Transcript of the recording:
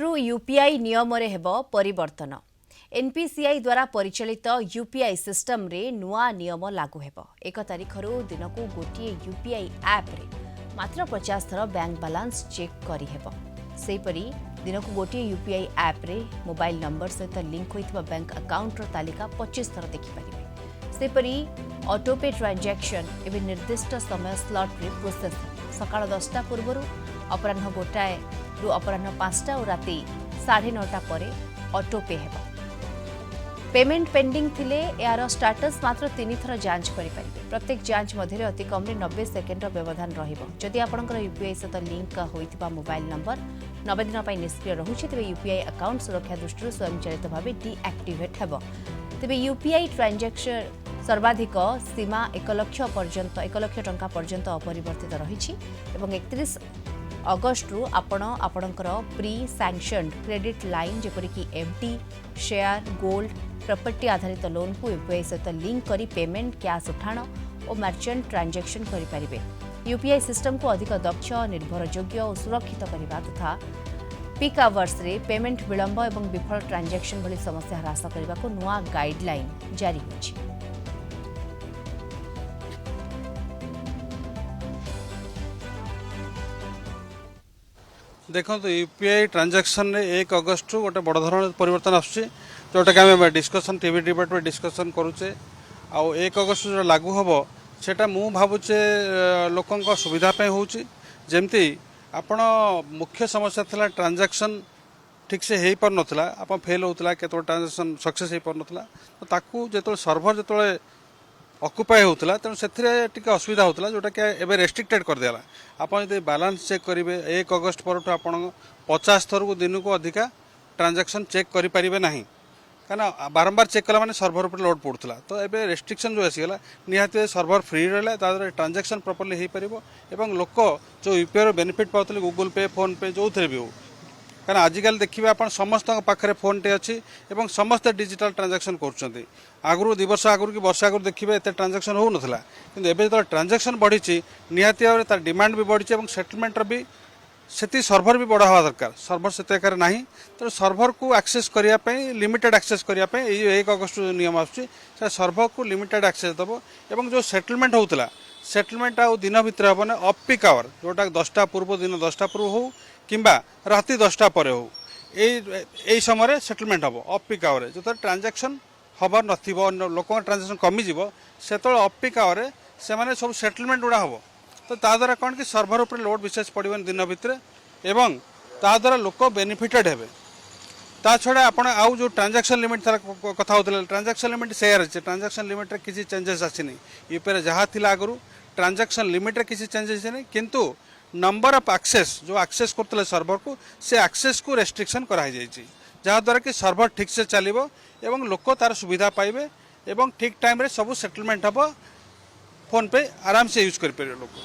आजठू UPI नियम रे हेबो परिवर्तन। एनपीसीआई द्वारा परिचालित यूपीआई सिस्टम रे नुआ नियम लागू हेबो। 1 तारिखरु दिनकू गोटिए यूपीआई ऐप रे मात्र 50 थर बैंक बैलेंस चेक करी हेबो। सेपरी दिनकू गोटिए यूपीआई ऐप रे मोबाइल नंबर सहित लिंक होइथिबा बैंक अकाउंट रो तालिका 25 थर देखि परिबे। सेपरी ऑटोपे ट्रांजैक्शन एवं निर्दिष्ट समय स्लॉट रे प्रोसेस सकाळ 10टा पूर्वरु अपराह्न 1टाए रु अपराह्न 5टा और राति 9:30 पर ऑटोपे हेबो। पेमेंट पेंडिंग थिले यार स्टेटस मात्र 3 थर जांच करि परिबे। प्रत्येक जांच मध्य अति कम 90 सेकेंड व्यवधान रहिबो। जदि आपनकर यूपीआई सहित लिंक होइतिबा मोबाइल नंबर 90 दिन पई निष्क्रिय रहुछि तेबे यूपीआई अकाउंट सुरक्षा दृष्टि स्वयंचालित भावे डीएक्टिवेट हेबो। तेबे यूपीआई ट्रांजैक्शन सर्वाधिक सीमा 1 लाख टंका पर्यंत अपरिवर्तित रहिछि एवं 31 अगस्ट रु आपणकर प्री सैंक्शनड क्रेडिट लाइन जेपरिक एमटी शेयर गोल्ड प्रॉपर्टी आधारित लोन को यूपीआई सहित लिंक करी पेमेंट कैश उठाण और मर्चेंट ट्रांजैक्शन करि परिबे। यूपीआई सिस्टम को अधिक दक्ष निर्भरयोग्य और सुरक्षित करबा तथा पीक आवर्स रे पेमेंट विलंब और विफल ट्रांजैक्शन भली समस्या ह्रास करने को नुआ गाइडलाइन जारी होछि। देखो तो यूपीआई ट्रांजैक्शन रे 1 अगस्त गोटे बड़ धरण परिवर्तन आसुचे जोटा कि आम डिस्कसन टीवी डिबेट में डिस्कसन करुचे आ 1 अगस्त जो लागू हम सेटा मु भावुचे लोकों सुविधा पे होची जेमती आपण मुख्य समस्या थिला ट्रांजैक्शन ठीक से हो पार नथिला आपण फेल होतला केतो ट्रांजैक्शन सक्सेस हो पार नथिला तो ताकू जेतो सर्वर जेतो अक्युपाई होता तेणु से असुविधा होता जोटा कि एवं रेस्ट्रिक्टेड कर दिला। आपड़ जो बैलेंस चेक करेंगे 1 अगस्त पर आप 50 थर को दिन को अधिका ट्रांजैक्शन चेक करें ना कहीं बारंबार चेक कला माने सर्वर पर लोड पड़ूला तो ये रेस्ट्रिक्शन जो आसीगला निहाती सर्वर फ्री रहा तार ट्रांजैक्शन प्रॉपर्ली हो पार और लोक जो यूपीआई बेनिफिट पाते गूगल पे फोन पे जो थे भी हो कारण आजिकल देखिए आप समस्त पाखे फोन टे अच्छी और समस्ते डिजिटल ट्रांजैक्शन कर आगु 2 वर्ष आगु कि वर्ष आगु देखिए एत ट्रांजैक्शन हो नाला कि जो ट्रांजैक्शन बढ़ी निहाती भाव तार डिमांड भी बढ़ी और सेटलमेंटर भी से सर्वर भी बड़ा हवा दरकार सर्वर से आकार ना तेणु सर्वर को एक्सेस करने लिमिटेड एक्सेस करने 1 अगस्त जो नियम आसूँ सर्वर को लिमिटेड एक्सेस दब और जो सेटलमेंट होता सेटलमेंट आ दिन भितर हम ना ऑफ पीक आवर जोटा 10टा पूर्व दिन 10टा पूर्व हो किंबा राति 10टा पर हो यही समय सेटलमेंट हम ऑफ पीक आवर जो ट्रांजैक्शन हबार नथिबो लोक ट्रांजैक्शन कमिज से ऑफ पीक आवर से माने सब सेटलमेंट गुड़ा हम तो ता द्वारा कौन कि सर्वर उपर लोड विशेष पड़न दिन भितर एवं ता द्वारा लोक बेनिफिटेड हेबे। ता छड़ा आपण आउ जो ट्रांजैक्शन लिमिट कथा होता ट्रांजैक्शन लिमिट शेयर अच्छे ट्रांजैक्शन लिमिट किसी चेंजेस आसनी यूपीआई जहाँ थी आगु ट्रांजैक्शन लिमिट किसी चेंजेस नहीं किंतु नंबर ऑफ एक्सेस जो एक्सेस करते सर्वर को से एक्सेस को रेस्ट्रिक्शन कराई जहाँद्वारा कि सर्वर ठीक से चलो एवं लोक तार सुविधा पाइबे एवं ठीक टाइम रे सब सेटलमेंट हम फोन पे आराम से यूज कर लोग।